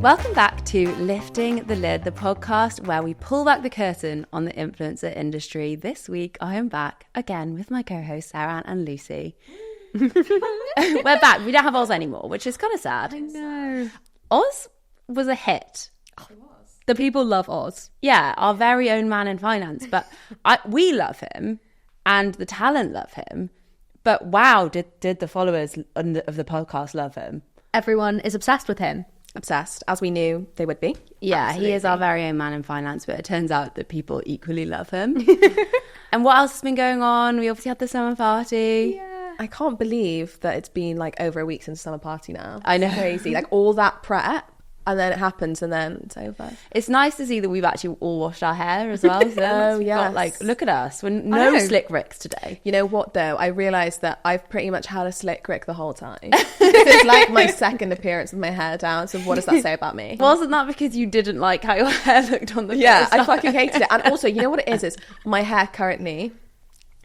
Welcome back to Lifting the Lid, the podcast where we pull back the curtain on the influencer industry. This week, I am back again with my co-hosts, Seran and Lucy. We're back. We don't have Oz anymore, which is kind of sad. I know. Oz was a hit. Oh, it was. The people love Oz. Yeah, our very own man in finance. But we love him and the talent love him. But wow, did the followers of the podcast love him? Everyone is obsessed with him. Obsessed, as we knew they would be. Yeah, Absolutely. He is our very own man in finance, but it turns out that people equally love him. And what else has been going on? We obviously had the summer party. Yeah. I can't believe that it's been like over a week since summer party now. I know. It's crazy. Like all that prep and then it happens and then it's over. It's nice to see that we've actually all washed our hair as well. So oh, yeah. Like, look at us. We're no slick ricks today. You know what, though? I realised that I've pretty much had a slick rick the whole time. It's like my second appearance with my hair down. So what does that say about me? Wasn't that because you didn't like how your hair looked on the Yeah, I fucking hated it. And also, you know what it is my hair currently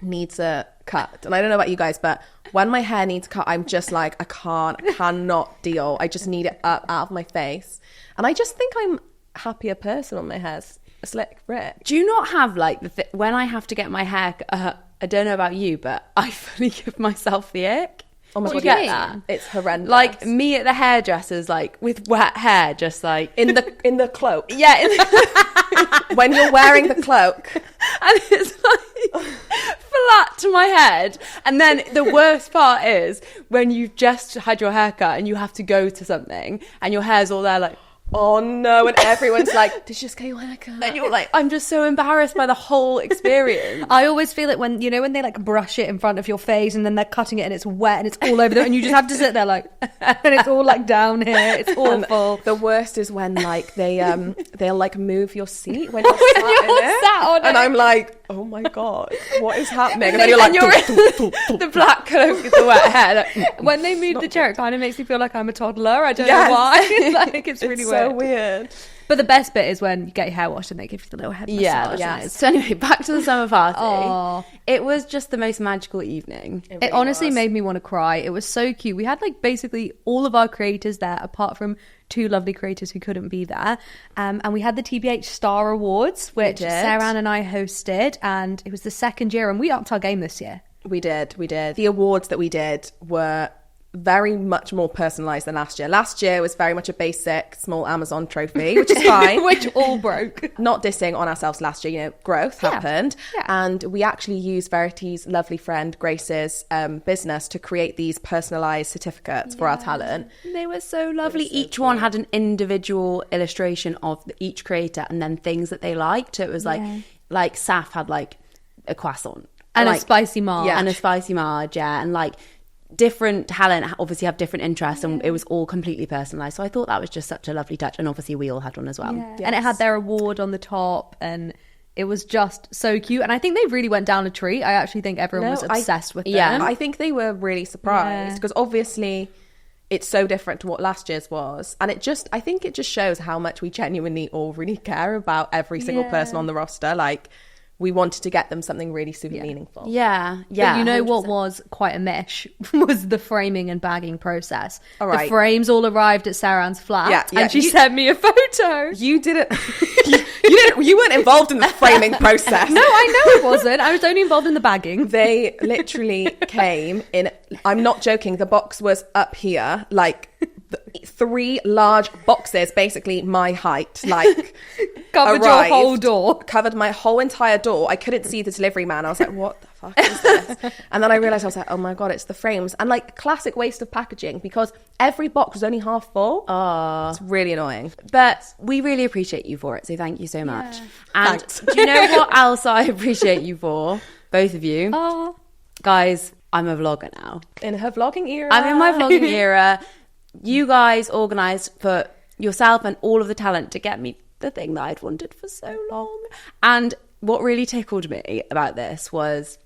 needs a cut. And I don't know about you guys, but when my hair needs cut, I'm just like, I cannot deal. I just need it up out of my face. And I just think I'm a happier person when my hair's a slick rick. Do you not have like when I have to get my hair I don't know about you, but I fully give myself the ick. Oh my God, that? It's horrendous. Like me at the hairdressers, like with wet hair, just like in the cloak. Yeah, when you're wearing the cloak, and it's like flat to my head. And then the worst part is when you've just had your haircut and you have to go to something, and your hair's all there, like. Oh no, and everyone's like, did you just get your haircut? And you're like, I'm just so embarrassed by the whole experience. I always feel it when they like brush it in front of your face and then they're cutting it and it's wet and it's all over them and you just have to sit there like, and it's all like down here. It's awful. And the worst is when like they'll like move your seat when you're sat on it. And I'm like, oh my God, what is happening? And then you're like, the black cloak with the wet hair. Like, when they move the chair, it kind of makes me feel like I'm a toddler. I don't know why. Like it's really weird. So weird. But the best bit is when you get your hair washed and they give you the little head massage. Yeah. So anyway, back to the summer party. Oh. It was just the most magical evening. It really honestly made me want to cry. It was so cute. We had like basically all of our creators there, apart from two lovely creators who couldn't be there. And we had the TBH Star Awards, which Seran and I hosted. And it was the second year and we upped our game this year. We did. The awards that we did were very much more personalised than last year. Last year was very much a basic small Amazon trophy, which is fine. Which all broke. Not dissing on ourselves last year, you know, growth happened. Yeah. And we actually used Verity's lovely friend Grace's business to create these personalised certificates for our talent. They were so lovely. Each one had an individual illustration of each creator and then things that they liked. So it was like Saf had like a croissant. And a spicy marge. Yeah, and a spicy marge, and like different talent obviously have different interests and it was all completely personalised. So I thought that was just such a lovely touch. And obviously we all had one as well. Yeah. Yes. And it had their award on the top and it was just so cute. And I think they really went down a treat. I actually think everyone was obsessed with them. Yeah, I think they were really surprised because obviously it's so different to what last year's was. And I think it just shows how much we genuinely all really care about every single person on the roster. Like, we wanted to get them something really super meaningful. Yeah. But you know 100%. What was quite a mish was the framing and bagging process. All right. The frames all arrived at Saran's flat and she you sent me a photo. You didn't. You weren't involved in the framing process. No, I know it wasn't. I was only involved in the bagging. They literally came in. I'm not joking. The box was up here, like 3 large boxes, basically my height, like covered your whole door, covered my whole entire door. I couldn't see the delivery man. I was like, what the fuck is this? And then I realized, I was like, oh my God, it's the frames. And like classic waste of packaging because every box was only half full. It's really annoying, but we really appreciate you for it, so thank you so much. And thanks. Do you know what else I appreciate you for, both of you? Guys, I'm a vlogger now. In her vlogging era. I'm in my vlogging era. You guys organised for yourself and all of the talent to get me the thing that I'd wanted for so long. And what really tickled me about this was,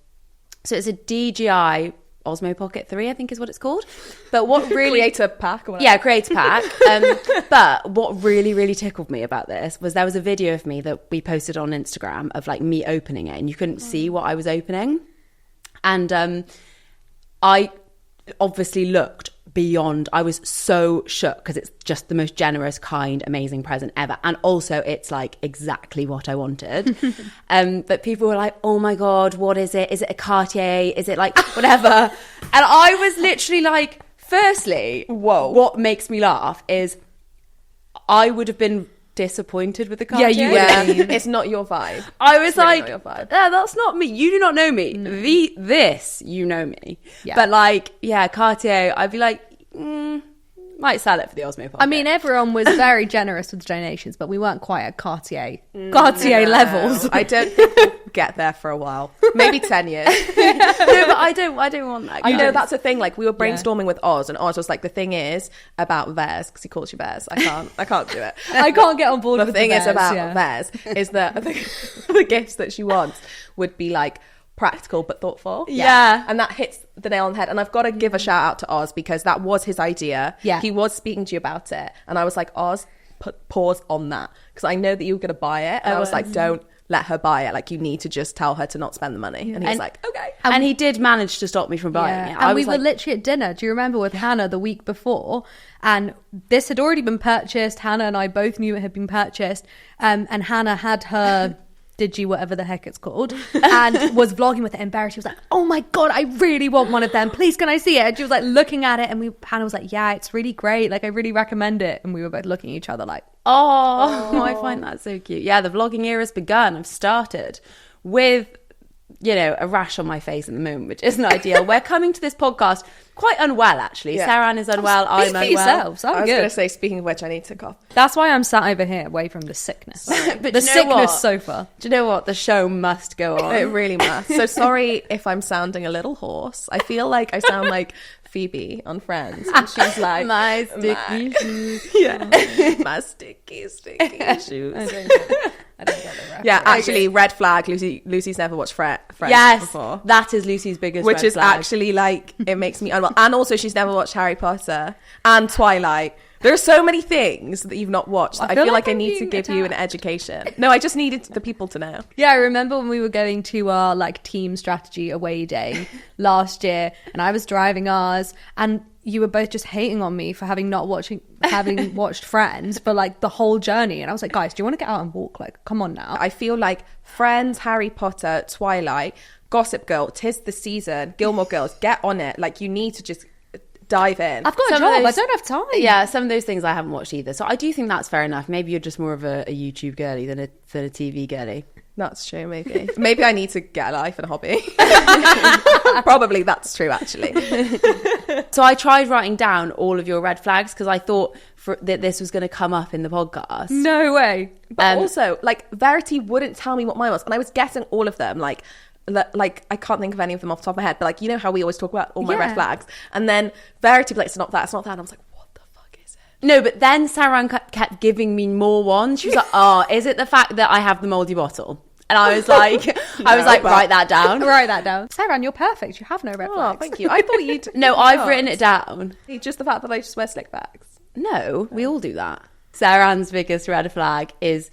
so it's a DJI Osmo Pocket 3, I think is what it's called. But what really... Creator Pack. Or yeah, Creator Pack. But what really, really tickled me about this was there was a video of me that we posted on Instagram of like me opening it and you couldn't see what I was opening. And I obviously looked beyond. I was so shook because it's just the most generous, kind, amazing present ever. And also it's like exactly what I wanted. But people were like, oh my God, what is it? Is it a Cartier? Is it like whatever? And I was literally like, firstly, whoa, what makes me laugh is I would have been disappointed with the Cartier. Yeah, it's not your vibe. I was It's really like, not your vibe. that's not me. You do not know me. This, you know me. Yeah. But like, yeah, Cartier, I'd be like, might sell it for the Osmo pocket. I mean, everyone was very generous with donations, but we weren't quite at Cartier levels. I don't think we'll get there for a while. Maybe 10 years. no, but I don't want that. I know guys. that's the thing. Like we were brainstorming with Oz, and Oz was like, "The thing is about Vez, because he calls you Vez. I can't do it. I can't get on board The with thing the is bears, about yeah. Vez is that the gifts that she wants would be like practical but thoughtful. Yeah. And that hits the nail on the head. And I've got to give a shout out to Oz because that was his idea. Yeah. He was speaking to you about it, and I was like, Oz, put pause on that because I know that you were going to buy it, and I was like, don't let her buy it. Like, you need to just tell her to not spend the money. And he was like, okay. And he did manage to stop me from buying it. And we were literally at dinner. Do you remember with Hannah the week before? And this had already been purchased. Hannah and I both knew it had been purchased. And Hannah had her Digi, whatever the heck it's called, and was vlogging with it. And Verity was like, oh my God, I really want one of them. Please, can I see it? And she was like looking at it. And Hannah was like, yeah, it's really great. Like, I really recommend it. And we were both looking at each other like, Oh, I find that so cute. Yeah, the vlogging era's begun. I've started with, a rash on my face at the moment, which isn't ideal. We're coming to this podcast quite unwell, actually. Yeah. Seran is unwell. I'm for unwell. yourselves. I I'm was going to good. say, speaking of which, I need to cough. That's why I'm sat over here away from the sickness. But The do you know sickness what? sofa. Do you know what? The show must go on. It really must. So sorry if I'm sounding a little hoarse. I feel like I sound like Phoebe on Friends. And she's like, My sticky shoes. yeah, my sticky shoes. I don't get the reference. Yeah, actually, red flag. Lucy's never watched Friends Yes, before. that is Lucy's biggest Which red is flag. actually like, it makes me unwell. And also, she's never watched Harry Potter and Twilight. There are so many things that you've not watched that I feel like I I'm need to being give you an attacked. education. No, I just needed the people to know. Yeah, I remember when we were going to our like team strategy away day last year, and I was driving ours, and you were both just hating on me for having watched Friends for like the whole journey. And I was like, guys, do you want to get out and walk? Like, come on now. I feel like Friends, Harry Potter, Twilight, Gossip Girl, 'Tis the Season, Gilmore Girls, get on it. Like, you need to just dive in. I've got a Some of job. those- I don't have time. Yeah, some of those things I haven't watched either. So I do think that's fair enough. Maybe you're just more of a YouTube girly than a TV girly. That's true, maybe. Maybe I need to get a life and a hobby. Probably that's true, actually. So I tried writing down all of your red flags because I thought that this was going to come up in the podcast. No way. But also, like, Verity wouldn't tell me what mine was. And I was guessing all of them, like I can't think of any of them off the top of my head, but like, you know how we always talk about all my red flags, and then Verity would be like, it's not that, and I was like, what the fuck is it? No, but then Seran kept giving me more ones. She was like, oh, is it the fact that I have the mouldy bottle? And I was like, write that down. Write that down. Seran, you're perfect. You have no red Oh, flags. thank you. I thought you'd No, I've written it down. just the fact that I just wear slick bags. No, we all do that. Seran's biggest red flag is,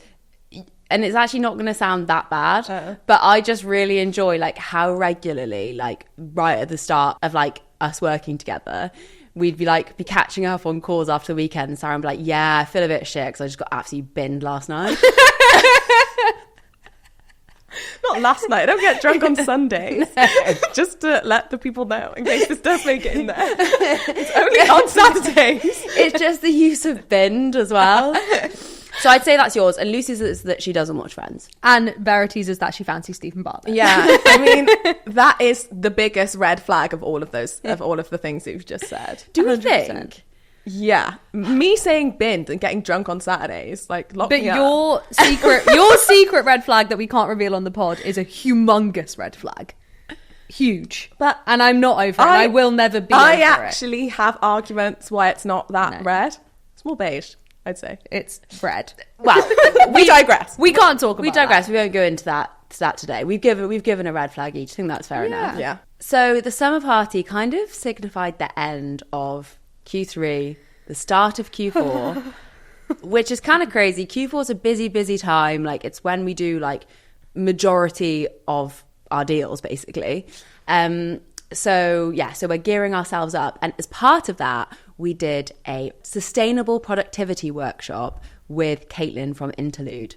and it's actually not going to sound that bad, but I just really enjoy like how regularly, like right at the start of like us working together, we'd be catching up on calls after the weekend, and Sarah would be like, yeah, I feel a bit shit because I just got absolutely binned last night. Not last night. I don't get drunk on Sundays. Just to let the people know in case this does make it in there. It's only on Saturdays. It's just the use of binned as well. So I'd say that's yours. And Lucy's is that she doesn't watch Friends. And Verity's is that she fancies Stephen Bartlett. Yeah, I mean, that is the biggest red flag of all of those, of all of the things that you've just said. Do we 100%. think? Yeah, me saying binned and getting drunk on Saturdays, like, lock But me up. your secret red flag that we can't reveal on the pod is a humongous red flag. Huge. And I'm not over it. I will never be over I it. actually have arguments why it's not that red. It's more beige, I'd say. It's red. Well, We digress. We can't talk about we digress. that. We won't go into that today. We've given a red flag each. I think that's fair enough. Yeah. So the summer party kind of signified the end of Q3, the start of Q4, which is kind of crazy. Q4 is a busy time. Like, it's when we do like majority of our deals, basically. So we're gearing ourselves up. And as part of that, we did a sustainable productivity workshop with Caitlin from Interlude.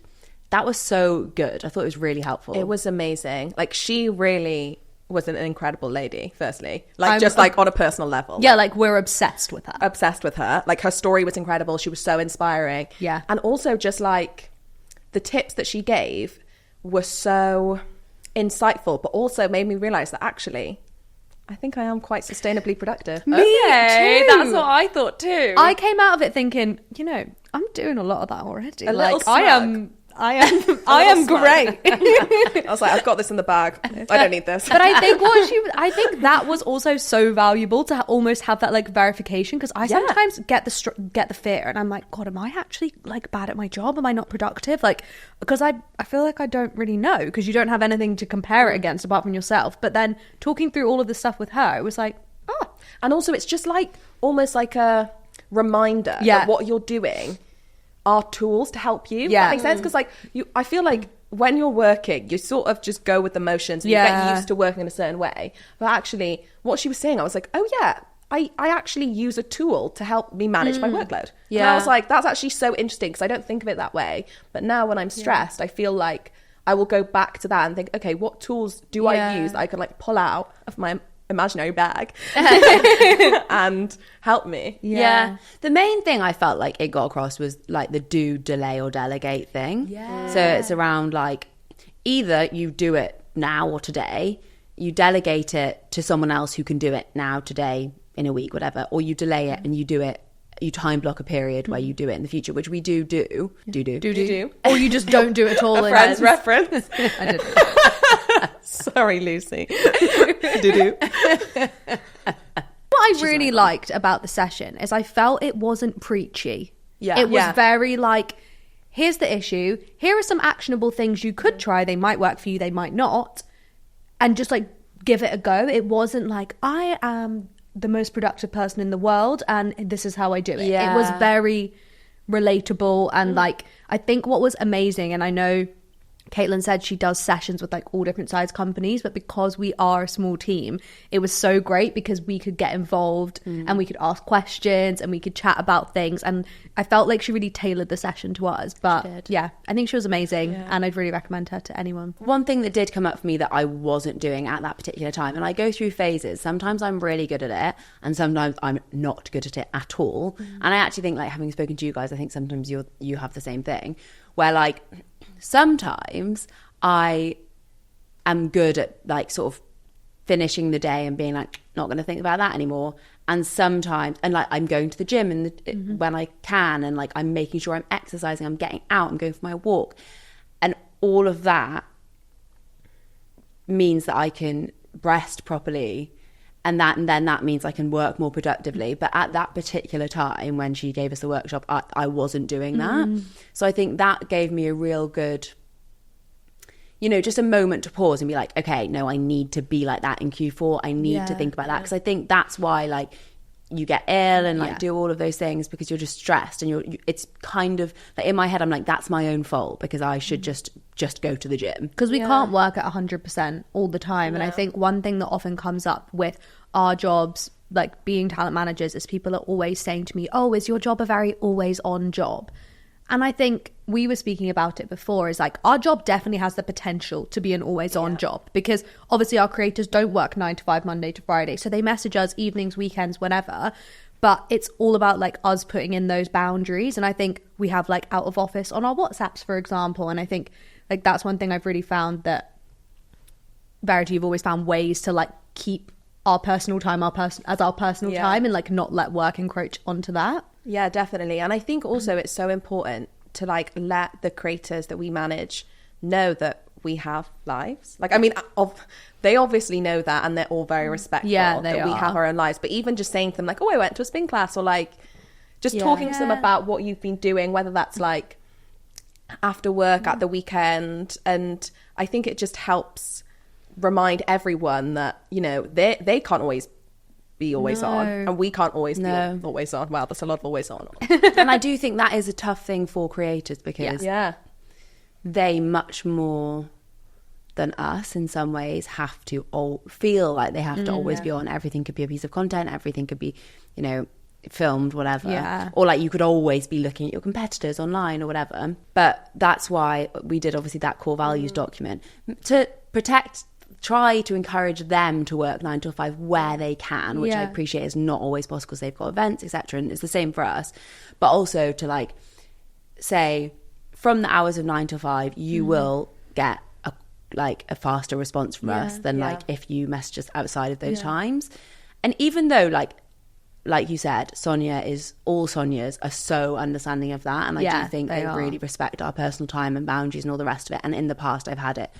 That was so good. I thought it was really helpful. It was amazing. Like, she really was an incredible lady, firstly. Like, just like on a personal level. Yeah, like we're obsessed with her. Obsessed with her. Like, her story was incredible. She was so inspiring. Yeah. And also just like the tips that she gave were so insightful, but also made me realize that actually I think I am quite sustainably productive. Me okay, too. that's what I thought too. I came out of it thinking, you know, I'm doing a lot of that already. A little Like I am great. I was like, I've got this in the bag. I don't need this. But I think that was also so valuable to almost have that like verification, because I sometimes get the fear and I'm like, God, am I actually like bad at my job? Am I not productive? Like, because I feel like I don't really know, because you don't have anything to compare it against apart from yourself. But then talking through all of this stuff with her, it was like, oh. And also it's just like almost like a reminder that what you're doing are tools to help you. Yeah. That makes sense? Because like I feel like when you're working, you sort of just go with the motions and you get used to working in a certain way. But actually, what she was saying, I was like, oh yeah, I actually use a tool to help me manage my workload. Yeah. And I was like, that's actually so interesting, because I don't think of it that way. But now when I'm stressed, I feel like I will go back to that and think, okay, what tools do I use that I can like pull out of my imaginary bag and help me. Yeah. The main thing I felt like it got across was like the do, delay or delegate thing. So it's around like either you do it now or today, you delegate it to someone else who can do it now, today, in a week, whatever, or you delay it and you do it, you time block a period where you do it in the future, which we do. Or you just don't do it at all. A friend's reference. I didn't. Sorry, Lucy. Do. What I really liked about the session is I felt it wasn't preachy. Yeah. It was very like, here's the issue. Here are some actionable things you could try. They might work for you. They might not. And just like give it a go. It wasn't like, I am the most productive person in the world and this is how I do it. It was very relatable. And like, I think what was amazing, and I know Caitlin said she does sessions with like all different size companies, but because we are a small team, it was so great because we could get involved and we could ask questions and we could chat about things. And I felt like she really tailored the session to us. But yeah, I think she was amazing and I'd really recommend her to anyone. One thing that did come up for me that I wasn't doing at that particular time, and I go through phases. Sometimes I'm really good at it and sometimes I'm not good at it at all. And I actually think, like, having spoken to you guys, I think sometimes you have the same thing where like sometimes I am good at like sort of finishing the day and being like, not going to think about that anymore. And sometimes, and like I'm going to the gym and when I can, and like I'm making sure I'm exercising, I'm getting out and going for my walk. And all of that means that I can rest properly. And then that means I can work more productively. But at that particular time when she gave us the workshop, I wasn't doing that. So I think that gave me a real good, you know, just a moment to pause and be like, okay, no, I need to be like that in Q4. I need to think about that. Because I think that's why like you get ill and like do all of those things, because you're just stressed and it's kind of like in my head I'm like, that's my own fault because I should just go to the gym, because we can't work at 100% all the time. And I think one thing that often comes up with our jobs, like being talent managers, is people are always saying to me, oh, is your job a very always on job? And I think we were speaking about it before, is like our job definitely has the potential to be an always on job, because obviously our creators don't work 9 to 5 Monday to Friday, so they message us evenings, weekends, whenever. But it's all about like us putting in those boundaries. And I think we have like out of office on our WhatsApps, for example. And I think like that's one thing I've really found, that Verity, you've always found ways to like keep our personal time as our personal time and like not let work encroach onto that. Yeah, definitely. And I think also it's so important to like let the creators that we manage know that we have lives. Like, I mean, they obviously know that, and they're all very respectful that we have our own lives. But even just saying to them like, oh, I went to a spin class, or like just talking to them about what you've been doing, whether that's like after work, at the weekend. And I think it just helps remind everyone that, you know, they can't always be always on, and we can't always be always on. Wow, that's a lot of always on. And I do think that is a tough thing for creators, because they much more than us in some ways have to all feel like they have to always be on. Everything could be a piece of content, everything could be, you know, filmed, whatever. Yeah. Or like you could always be looking at your competitors online or whatever. But that's why we did obviously that core values document to try to encourage them to work 9 to 5 where they can, which I appreciate is not always possible because they've got events, etc. And it's the same for us. But also to like say from the hours of 9 to 5, you will get a faster response from us than like if you message us outside of those times. And even though like you said, all Sonias are so understanding of that, and I do think they really respect our personal time and boundaries and all the rest of it. And in the past I've had it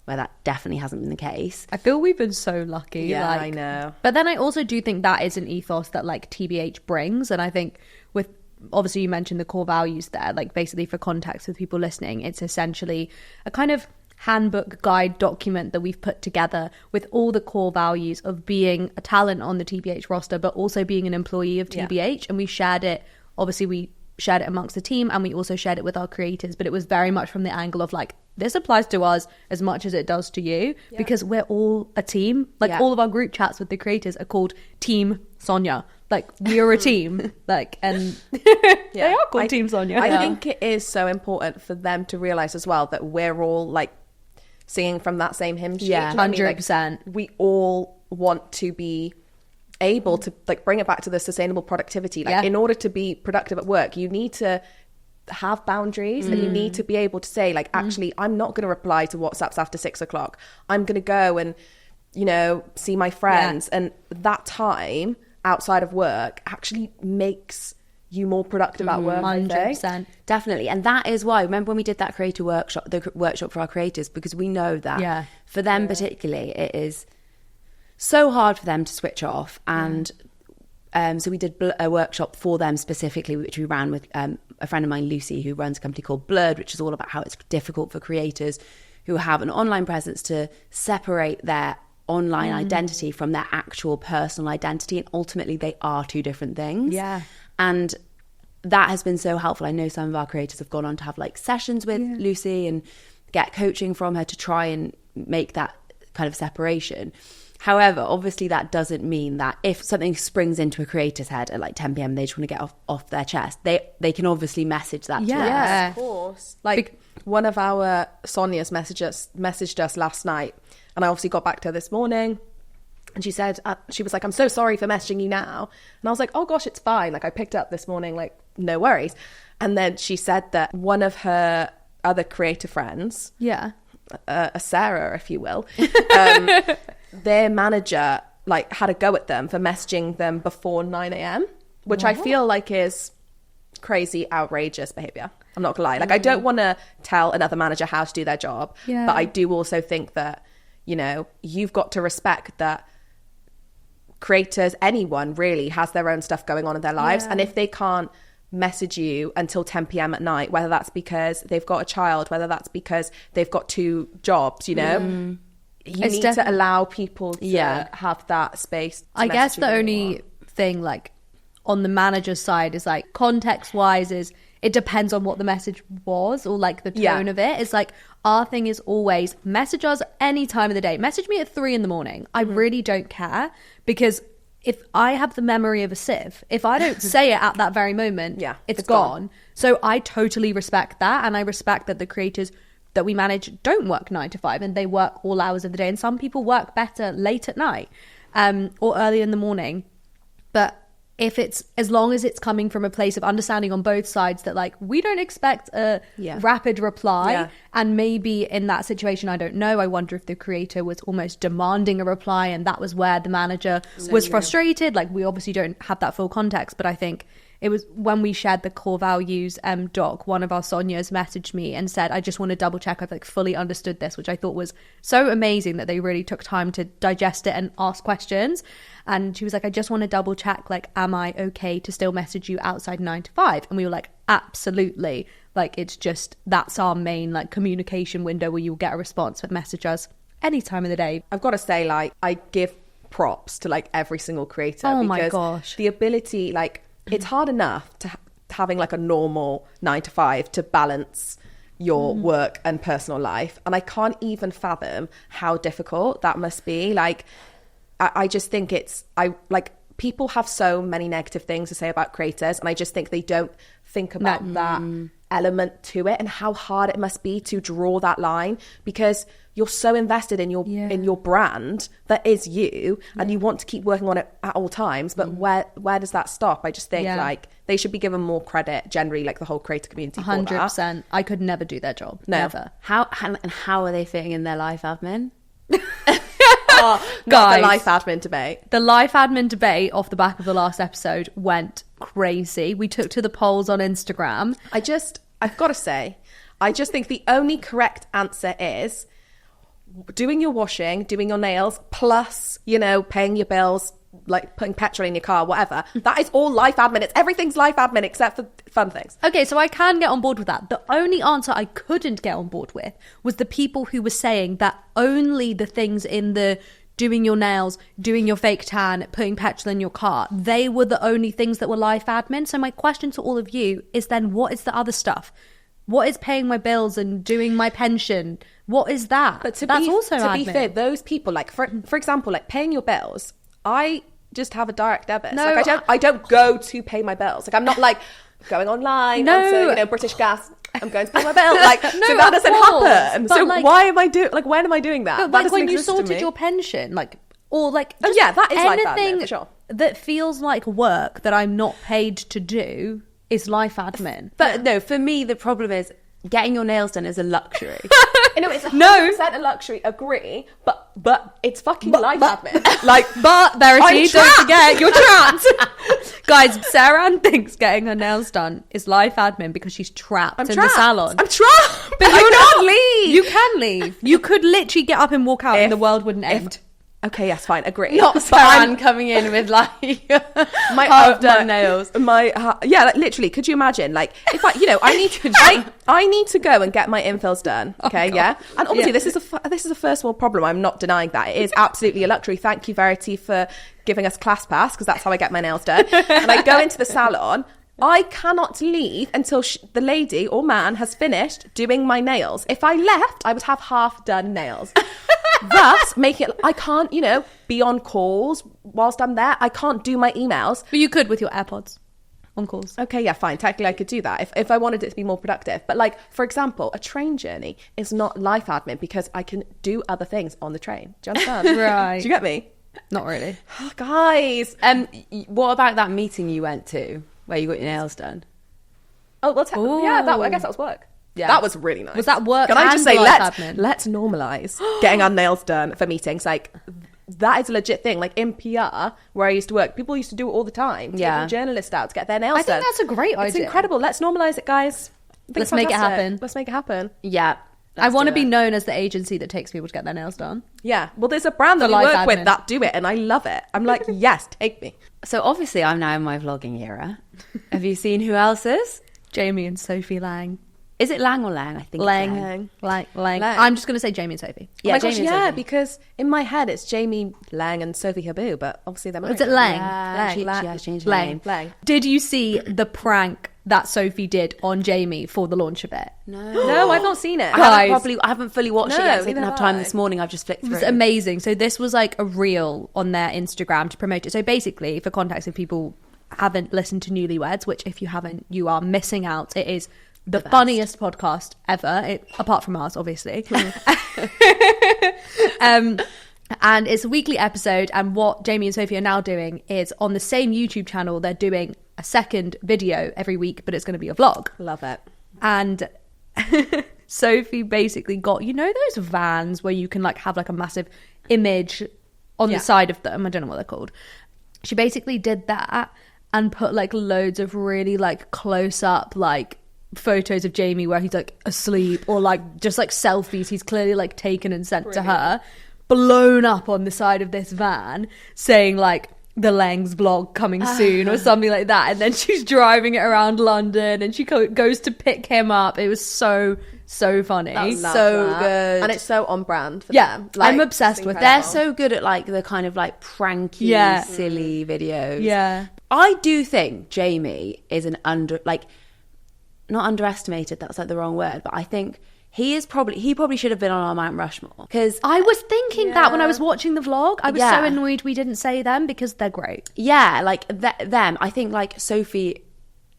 where that definitely hasn't been the case. I feel we've been so lucky. Yeah, like, I know. But then I also do think that is an ethos that like TBH brings, and I think with obviously you mentioned the core values there, like basically for context with people listening, it's essentially a kind of handbook guide document that we've put together with all the core values of being a talent on the TBH roster, but also being an employee of TBH. And we shared it amongst the team, and we also shared it with our creators, but it was very much from the angle of like, this applies to us as much as it does to you, because we're all a team. Like all of our group chats with the creators are called Team Sonia. Like we are a team, like, and they are called Team Sonia. I think it is so important for them to realize as well that we're all like singing from that same hymn sheet. Yeah, 100%. We all want to be able to like bring it back to the sustainable productivity. Like in order to be productive at work, you need to have boundaries and you need to be able to say like, actually, I'm not going to reply to WhatsApps after 6 o'clock. I'm going to go and, you know, see my friends. And that time outside of work actually makes you more productive at work. 100%. Definitely. And that is why, remember when we did that creator workshop, the workshop for our creators, because we know that for them particularly, it is so hard for them to switch off. And so we did a workshop for them specifically, which we ran with a friend of mine, Lucy, who runs a company called Blurred, which is all about how it's difficult for creators who have an online presence to separate their online identity from their actual personal identity. And ultimately, they are two different things. Yeah. And that has been so helpful. I know some of our creators have gone on to have like sessions with Lucy and get coaching from her to try and make that kind of separation. However, obviously that doesn't mean that if something springs into a creator's head at like 10 p.m, they just want to get off their chest, they can obviously message that to us. Yeah, of course. Like one of our Sonias messaged us last night, and I obviously got back to her this morning, and she said, she was like, I'm so sorry for messaging you now. And I was like, oh gosh, it's fine. Like I picked up this morning, like no worries. And then she said that one of her other creator friends, a Sarah, if you will, their manager like had a go at them for messaging them before 9 a.m, which I feel like is crazy, outrageous behavior. I'm not gonna lie. Like I don't want to tell another manager how to do their job, but I do also think that, you know, you've got to respect that creators, anyone really, has their own stuff going on in their lives. And if they can't message you until 10 p.m. at night, whether that's because they've got a child, whether that's because they've got 2 jobs, you know, you need to allow people to have that space. I guess the only thing like on the manager's side is like context wise is it depends on what the message was or like the tone of it. It's like our thing is always message us any time of the day. Message me at 3 a.m. I really don't care, because if I have the memory of a sieve, if I don't say it at that very moment, it's gone. So I totally respect that, and I respect that the creators that we manage don't work 9 to 5 and they work all hours of the day, and some people work better late at night or early in the morning. But if it's, as long as it's coming from a place of understanding on both sides that like we don't expect a rapid reply, and maybe in that situation, I don't know, I wonder if the creator was almost demanding a reply and that was where the manager was frustrated. Like we obviously don't have that full context, but I think it was when we shared the core values doc, one of our Sonias messaged me and said, I just want to double check I've like fully understood this, which I thought was so amazing that they really took time to digest it and ask questions. And she was like, I just want to double check, like, am I okay to still message you outside 9 to 5? And we were like, absolutely. Like, it's just, that's our main like communication window where you'll get a response, but message us any time of the day. I've got to say, like, I give props to like every single creator. Oh my gosh. The ability, like, it's hard enough to having like a normal 9 to 5 to balance your work and personal life. And I can't even fathom how difficult that must be. Like, I just think people have so many negative things to say about creators, and I just think they don't think about that element to it and how hard it must be to draw that line, because you're so invested in your brand that is you, and you want to keep working on it at all times. But where does that stop? I just think like they should be given more credit generally, like the whole creator community. 100%. I could never do their job. No. Never. How are they fitting in their life admin? Guys, the life admin debate. The life admin debate off the back of the last episode went crazy. We took to the polls on Instagram. I've got to say, I just think the only correct answer is doing your washing, doing your nails, plus, paying your bills, like putting petrol in your car, whatever. That is all life admin. Everything's life admin except for fun things. Okay, so I can get on board with that. The only answer I couldn't get on board with was the people who were saying that only the things in the doing your nails, doing your fake tan, putting petrol in your car, they were the only things that were life admin. So my question to all of you is then, what is the other stuff? What is paying my bills and doing my pension? What is that? But to That's be admin. fair, those people, like for example, like paying your bills, I just have a direct debit. No, like I don't go to pay my bills. Like I'm not like going online onto British Gas. I'm going to pay my bill. Like, so that doesn't happen. So why am I doing? Like, when am I doing that? But like when you sorted your pension, like, or like, that is anything life admin, for sure. that feels like work that I'm not paid to do is life admin. But no, for me, the problem is getting your nails done is a luxury. It's 100% a luxury, agree, but it's fucking life admin. Like, but Verity, don't forget, you're trapped. Guys, Seran thinks getting her nails done is life admin because she's trapped in the salon. I'm trapped. But I can't leave. You can leave. You could literally get up and walk out and the world wouldn't end. Okay, yes, fine, agree. Not Seran coming in with like my half-done nails. Like, literally, could you imagine? Like, if I need to go and get my infills done. Okay, and obviously this is a first world problem. I'm not denying that. It is absolutely a luxury. Thank you, Verity, for giving us class pass, because that's how I get my nails done. And I go into the salon. I cannot leave until the lady or man has finished doing my nails. If I left, I would have half done nails. Thus, I can't, be on calls whilst I'm there. I can't do my emails. But you could with your AirPods on calls. Okay, yeah, fine. Technically, I could do that if I wanted it to be more productive. But like, for example, a train journey is not life admin because I can do other things on the train. Do you understand? Right. Do you get me? Not really. Oh, guys. What about that meeting you went to where you got your nails done? Oh, well, I guess that was work. Yeah, that was really nice. Was that work? Can I just say, admin? let's normalize getting our nails done for meetings. Like, that is a legit thing. Like in PR, where I used to work, people used to do it all the time. Yeah, journalists out to get their nails done. I think that's a great idea. It's incredible. Let's normalize it, guys. Let's make it happen. Let's make it happen. Yeah. I want to be known as the agency that takes people to get their nails done. Yeah. Well, there's a brand that we work with that do it, and I love it. I'm like, yes, take me. So obviously, I'm now in my vlogging era. Have you seen who else is? Jamie and Sophie Lang. Is it Lang or Lang? I think Lang. I'm just going to say Jamie and Sophie. Yeah, Jamie and Sophie. Because in my head it's Jamie Lang and Sophie Habu, but obviously they're married. Is it Lang? Yeah, she changed her name. Lang. Did you see the prank that Sophie did on Jamie for the launch of it? No, I've not seen it. I haven't fully watched it yet. I didn't have time this morning. I've just flicked through. It was amazing. So this was like a reel on their Instagram to promote it. So basically, for context, if people haven't listened to Newlyweds, which if you haven't, you are missing out. It is the funniest podcast ever, apart from ours, obviously. And it's a weekly episode, and what Jamie and Sophie are now doing is on the same YouTube channel, they're doing a second video every week, but it's going to be a vlog. Love it. And Sophie basically got, those vans where you can like have like a massive image on the side of them. I don't know what they're called. She basically did that and put like loads of really like close up like photos of Jamie where he's like asleep, or like just like selfies he's clearly like taken and sent to her, blown up on the side of this van saying like the Langs vlog coming soon or something like that. And then she's driving it around London and she goes to pick him up. It was so funny. So good. And it's so on brand for them. Like, I'm obsessed with it. They're so good at like the kind of like pranky, silly videos. Yeah. I do think Jamie is an not underestimated, that's like the wrong word, but I think he probably should have been on our Mount Rushmore, because I was thinking that when I was watching the vlog. I was so annoyed we didn't say them, because they're great. Yeah, like them. I think like Sophie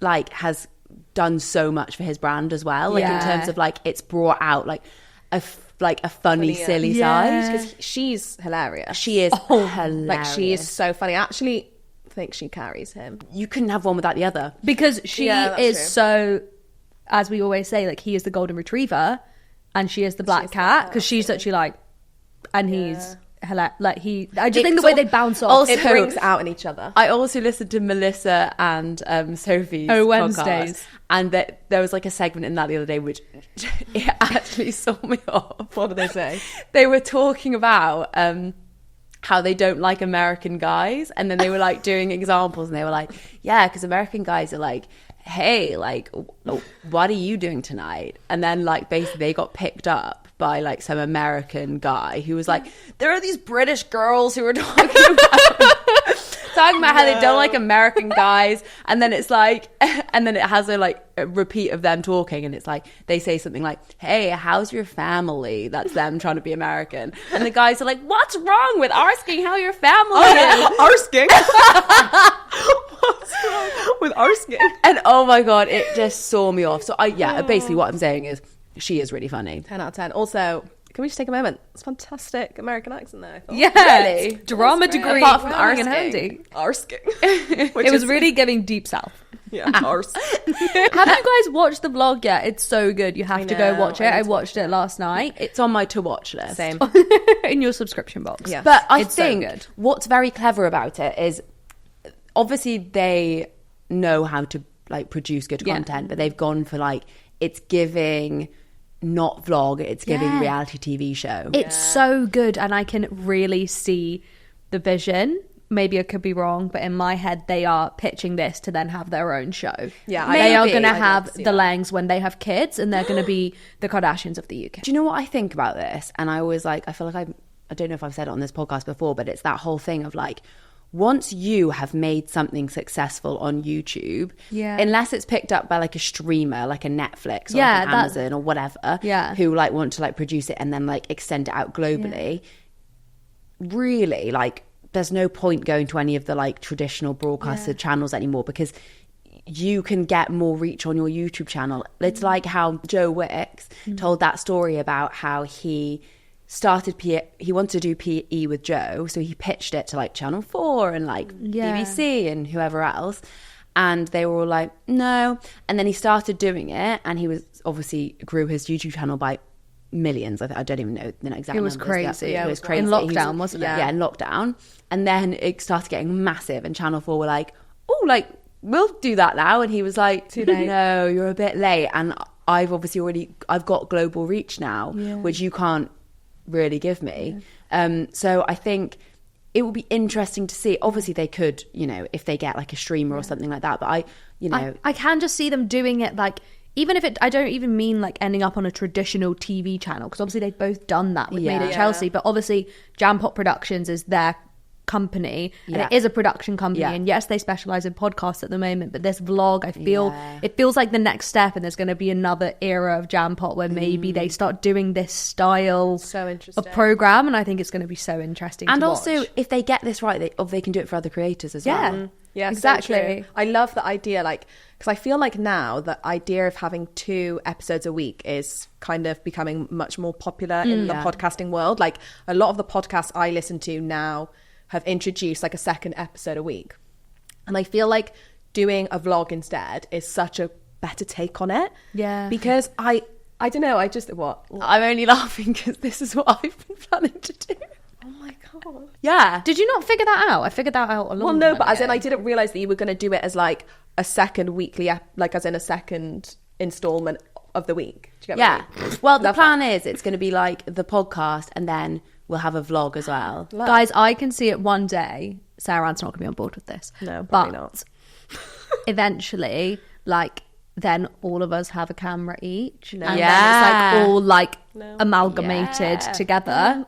like has done so much for his brand as well, like in terms of like it's brought out like a funny silly side, because she's hilarious. She is hilarious. Like she is so funny. I actually think she carries him. You couldn't have one without the other, because she is true. so, as we always say, like he is the golden retriever and she is the black cat, because she's actually like, and he's like I just think the way they bounce off, also, it brings out in each other. I also listened to Melissa and Sophie's Wednesdays, podcast, and there was like a segment in that the other day which it actually saw me off. What did they say? They were talking about how they don't like American guys, and then they were like doing examples, and they were like, yeah, because American guys are like, hey, like, what are you doing tonight? And then like basically they got picked up by like some American guy who was like, there are these British girls who are talking about how they don't like American guys, and then it's like, and then it has a repeat of them talking, and it's like they say something like, hey, how's your family? That's them trying to be American, and the guys are like, what's wrong with asking how your family is? Asking. What's wrong with asking? And oh my god, it just saw me off. So basically what I'm saying is she is really funny. 10 out of 10. Also, can we just take a moment? It's fantastic American accent there, I thought. yeah, Really? drama degree, Apart from fucking arsking. handy. Asking. It was really giving deep south. Yeah, arse. Have you guys watched the vlog yet? It's so good. You have to go know, watch it. I need I to watched it last night. It's on my to watch list. Same. In your subscription box. Yeah. But I It's so think good. what's very clever about it is obviously they know how to like produce good content, but they've gone for like, it's giving not vlog, it's giving reality TV show. It's so good, and I can really see the vision. Maybe I could be wrong, but in my head, they are pitching this to then have their own show. Yeah, they are maybe. going to I'd love have to see the that. Langs when they have kids, and they're going to be the Kardashians of the UK. Do you know what I think about this? And I always like, I feel like I don't know if I've said it on this podcast before, but it's that whole thing of like, once you have made something successful on YouTube, unless it's picked up by like a streamer, like a Netflix or like an Amazon or whatever, who like want to like produce it and then like extend it out globally, really like there's no point going to any of the like traditional broadcasted channels anymore, because you can get more reach on your YouTube channel. It's like how Joe Wicks told that story about how he started he wanted to do PE with Joe, so he pitched it to like Channel 4 and like BBC and whoever else, and they were all like no, and then he started doing it, and he was obviously grew his YouTube channel by millions. I don't even know the exact It was numbers. crazy. It was crazy In lockdown, wasn't it? Yeah, in lockdown, and then it started getting massive, and Channel 4 were like, oh, like we'll do that now, and he was like, too late. No, you're a bit late, and I've got global reach now, which you can't really give me. So I think it will be interesting to see. Obviously they could, you know, if they get like a streamer or something like that, but I can just see them doing it, like, even if I don't even mean like ending up on a traditional TV channel, because obviously they've both done that with Made in Chelsea, but obviously Jam Pot Productions is their company, and it is a production company, and yes, they specialize in podcasts at the moment, but this vlog, I feel it feels like the next step, and there's going to be another era of Jam Pot where maybe they start doing this style of program, and I think it's going to be so interesting and to also watch. if they get this right, they can do it for other creators as well. Yeah, exactly. So true. I love the idea, like, because I feel like now the idea of having 2 episodes a week is kind of becoming much more popular in the podcasting world. Like a lot of the podcasts I listen to now have introduced like a second episode a week, and I feel like doing a vlog instead is such a better take on it. Because I don't know, I just I'm only laughing because this is what I've been planning to do. Oh my god. Yeah. Did you not figure that out? I figured that out a long Well, no, time but as ago. in I didn't realize that you were going to do it as like a second weekly like as in a second installment of the week. Do you get what I mean? Well, the plan is it's going to be like the podcast, and then we'll have a vlog as well. Guys, I can see it one day. Seran's not going to be on board with this. No, probably but not. Eventually, like, then all of us have a camera each. No. And Yeah. then it's like all like amalgamated together.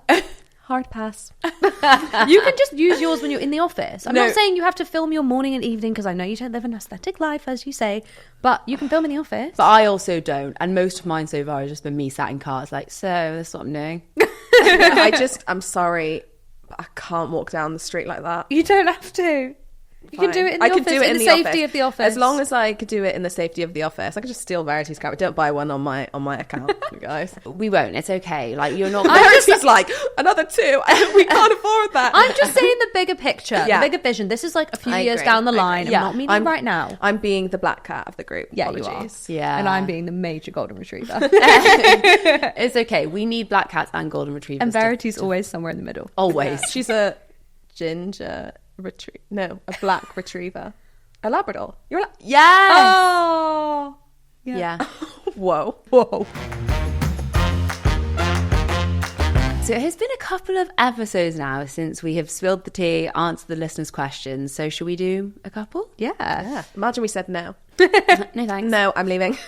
hard pass. You can just use yours when you're in the office. I'm No. not saying you have to film your morning and evening, because I know you don't live an aesthetic life, as you say, but you can film in the office. But I also don't. And most of mine so far has just been me sat in cars like, so this is what I'm doing. I'm sorry, but I can't walk down the street like that. You don't have to. You can do it in the I could office, do it in the safety of the office. As long as I could do it in the safety of the office. I could just steal Verity's camera. Don't buy one on my account, you guys. We won't. It's okay. Like, you're not... Verity's like, another 2. We can't afford that. I'm just saying the bigger picture, Yeah. the bigger vision. This is like a few I years agree. down the I line. agree. I'm not meaning right now. I'm being the black cat of the group. Yeah, Apologies. you are. Yeah. And I'm being the major golden retriever. It's okay. We need black cats and golden retrievers. And Verity's always somewhere in the middle. Always. She's a ginger a black retriever. A Labrador. You're a Yes! Oh! Yeah. Whoa. Whoa. So it has been a couple of episodes now since we have spilled the tea, answered the listeners' questions. So should we do a couple? Yeah. Imagine we said no. No, thanks. No, I'm leaving.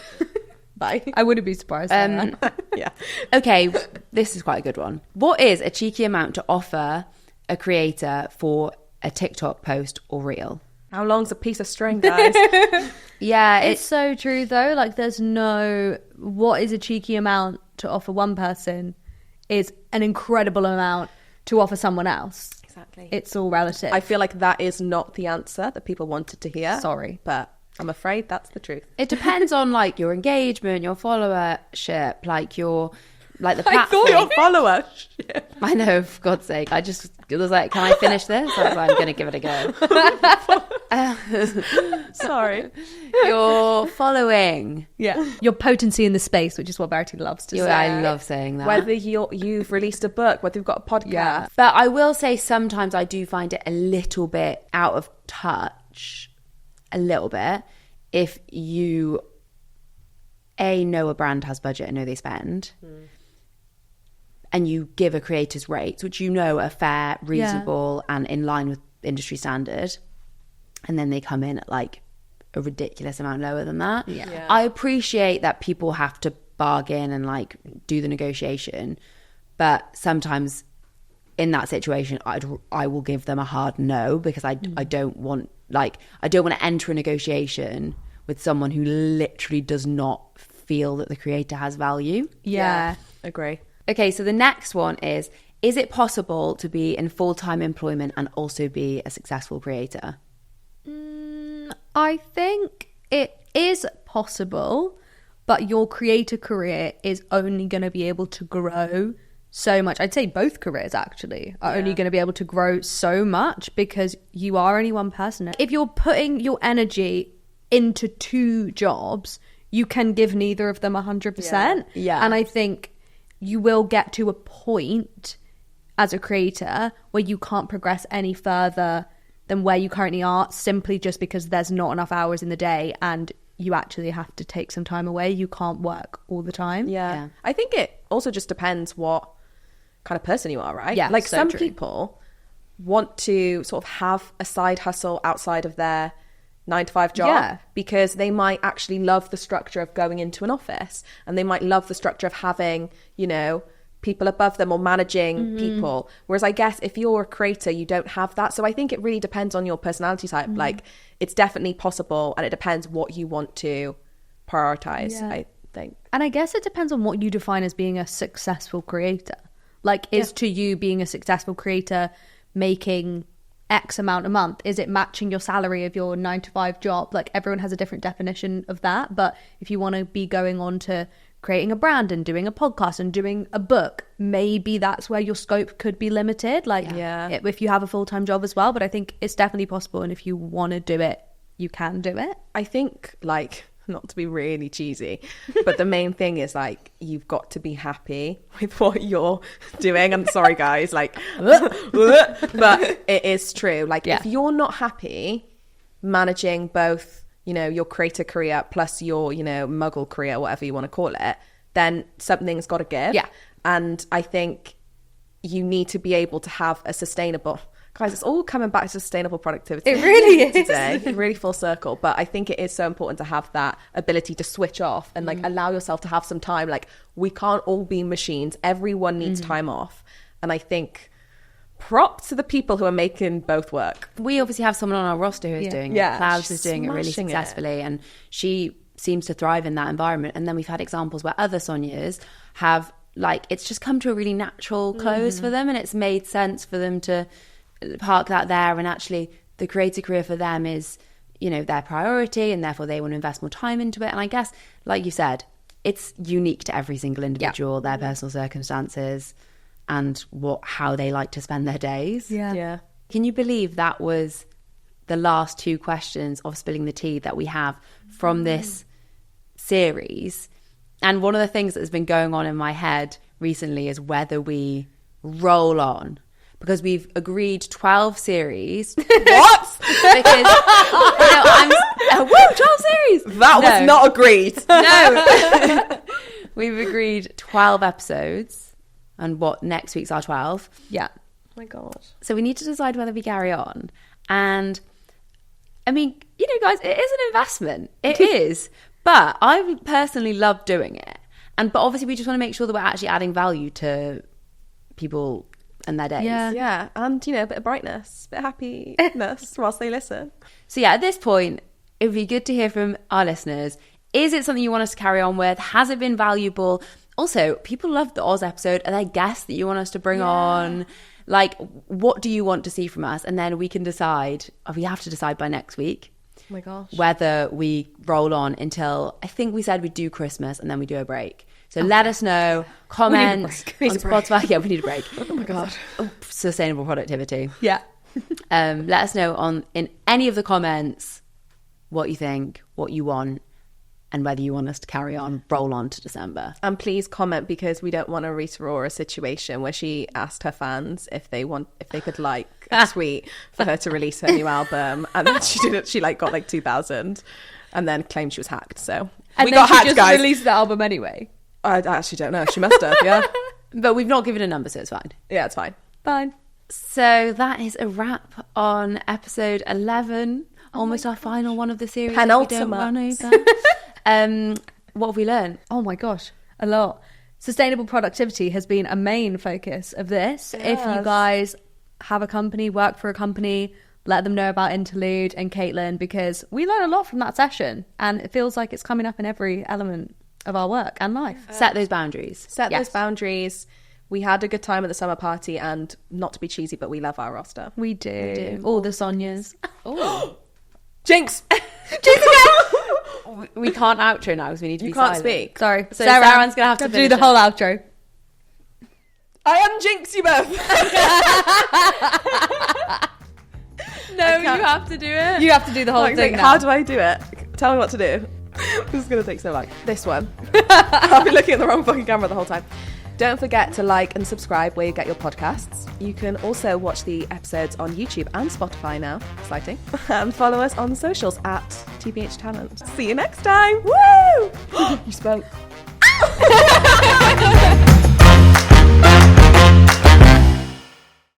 Bye. I wouldn't be surprised. Yeah. Okay, this is quite a good one. What is a cheeky amount to offer a creator for a TikTok post or reel? How long's a piece of string, guys? Yeah, It's so true though. Like, there's no, what is a cheeky amount to offer one person is an incredible amount to offer someone else. Exactly. It's all relative. I feel like that is not the answer that people wanted to hear. Sorry. But I'm afraid that's the truth. it depends on like your engagement, your followership, like your like the platform. I thought your follower. I know, for God's sake. I just was like, can I finish this? I was like, I'm going to give it a go. Sorry. Your following. Yeah. Your potency in the space, which is what Verity loves to say. I love saying that. Whether you've released a book, whether you've got a podcast. Yeah. But I will say sometimes I do find it a little bit out of touch, a little bit, if you, know a brand has budget and know they spend, and you give a creator's rates, which you know are fair, reasonable, and in line with industry standard, and then they come in at like a ridiculous amount lower than that. Yeah. I appreciate that people have to bargain and like do the negotiation, but sometimes in that situation I will give them a hard no, because I don't want to enter a negotiation with someone who literally does not feel that the creator has value. Yeah. Agree. Okay, so the next one is it possible to be in full-time employment and also be a successful creator? I think it is possible, but your creator career is only going to be able to grow so much. I'd say both careers actually are only going to be able to grow so much because you are only one person. If you're putting your energy into 2 jobs, you can give neither of them 100%. Yeah. And I think you will get to a point as a creator where you can't progress any further than where you currently are, simply just because there's not enough hours in the day and you actually have to take some time away. You can't work all the time. Yeah. I think it also just depends what kind of person you are, right? Yeah, like so some true. people want to sort of have a side hustle outside of their 9-to-5 job, Yeah. because they might actually love the structure of going into an office, and they might love the structure of having, people above them or managing people. Whereas I guess if you're a creator, you don't have that. So I think it really depends on your personality type. Like, it's definitely possible, and it depends what you want to prioritize, Yeah. I think. And I guess it depends on what you define as being a successful creator. Like, is to you being a successful creator making X amount a month? Is it matching your salary of your 9-to-5 job? Like, everyone has a different definition of that. But if you want to be going on to creating a brand and doing a podcast and doing a book, maybe that's where your scope could be limited. Like, if you have a full-time job as well. But I think it's definitely possible. And if you want to do it, you can do it. I think, like, not to be really cheesy, but the main thing is, like, you've got to be happy with what you're doing. I'm sorry, guys, like, but it is true. Like, if you're not happy managing both, your creator career plus your, muggle career, whatever you want to call it, then something's got to give. Yeah. And I think you need to be able to have a sustainable... Guys, it's all coming back to sustainable productivity. It really is. Today. Really full circle. But I think it is so important to have that ability to switch off and like allow yourself to have some time. Like, we can't all be machines. Everyone needs time off. And I think props to the people who are making both work. We obviously have someone on our roster who is doing it. Yeah, Clouds she's is doing it really smashing it. successfully, and she seems to thrive in that environment. And then we've had examples where other Sonias have, like, it's just come to a really natural close for them, and it's made sense for them to park that there. And actually, the creator career for them is, you know, their priority, and therefore they want to invest more time into it. And I guess, like you said, it's unique to every single individual, their personal circumstances, and how they like to spend their days. Yeah. Can you believe that was the last 2 questions of Spilling the Tea that we have from this series? And one of the things that has been going on in my head recently is whether we roll on, because we've agreed 12 series. What? Because I'm 12 series. That was not agreed. No. We've agreed 12 episodes, and next week's our 12. Yeah. Oh my God. So we need to decide whether we carry on. And I mean, you know, guys, it is an investment. It is. But I personally love doing it. But obviously we just want to make sure that we're actually adding value to people and their days. Yeah. And, you know, a bit of brightness, a bit of happiness whilst they listen. So yeah, at this point, it would be good to hear from our listeners. Is it something you want us to carry on with? Has it been valuable? Also, people love the Oz episode. Are there guests that you want us to bring on? Like, what do you want to see from us? And then we can decide. We have to decide by next week. Oh my gosh. Whether we roll on until, I think we said we'd do Christmas and then we do a break. So let us know. Comment on Spotify. Yeah, we need a break. Oh my God. Sustainable productivity. Yeah. Let us know in any of the comments what you think, what you want, and whether you want us to carry on, roll on to December. And please comment, because we don't want a Rita Ora situation where she asked her fans if they could like a tweet for her to release her new album, and then she didn't. She got like 2,000, and then claimed she was hacked. So we got hacked, just guys. Released the album anyway. I actually don't know. She must have. Yeah, but we've not given a number, so it's fine. Yeah, it's fine. Fine. So that is a wrap on episode 11. Almost our final one of the series. Penultimate. What have we learned? Oh my gosh, a lot. Sustainable productivity has been a main focus of this. Yes. If you guys have a company, work for a company, let them know about Interlude and Caitlin, because we learn a lot from that session, and it feels like it's coming up in every element of our work and life. Set those boundaries. Those boundaries. We had a good time at the summer party, and not to be cheesy, but we love our roster. We do. All the Sonias. Oh. Jinx! Jinx again! We can't outro now because we need to be silent. You can't speak. Sorry. So Seran's going to have to do the whole outro. I unjinx you both! No, you have to do it. You have to do the whole thing now. How do I do it? Tell me what to do. This is going to take so long. This one. I'll be looking at the wrong fucking camera the whole time. Don't forget to like and subscribe where you get your podcasts. You can also watch the episodes on YouTube and Spotify now. Exciting. And follow us on socials at TBH Talent. See you next time. Woo! You spoke.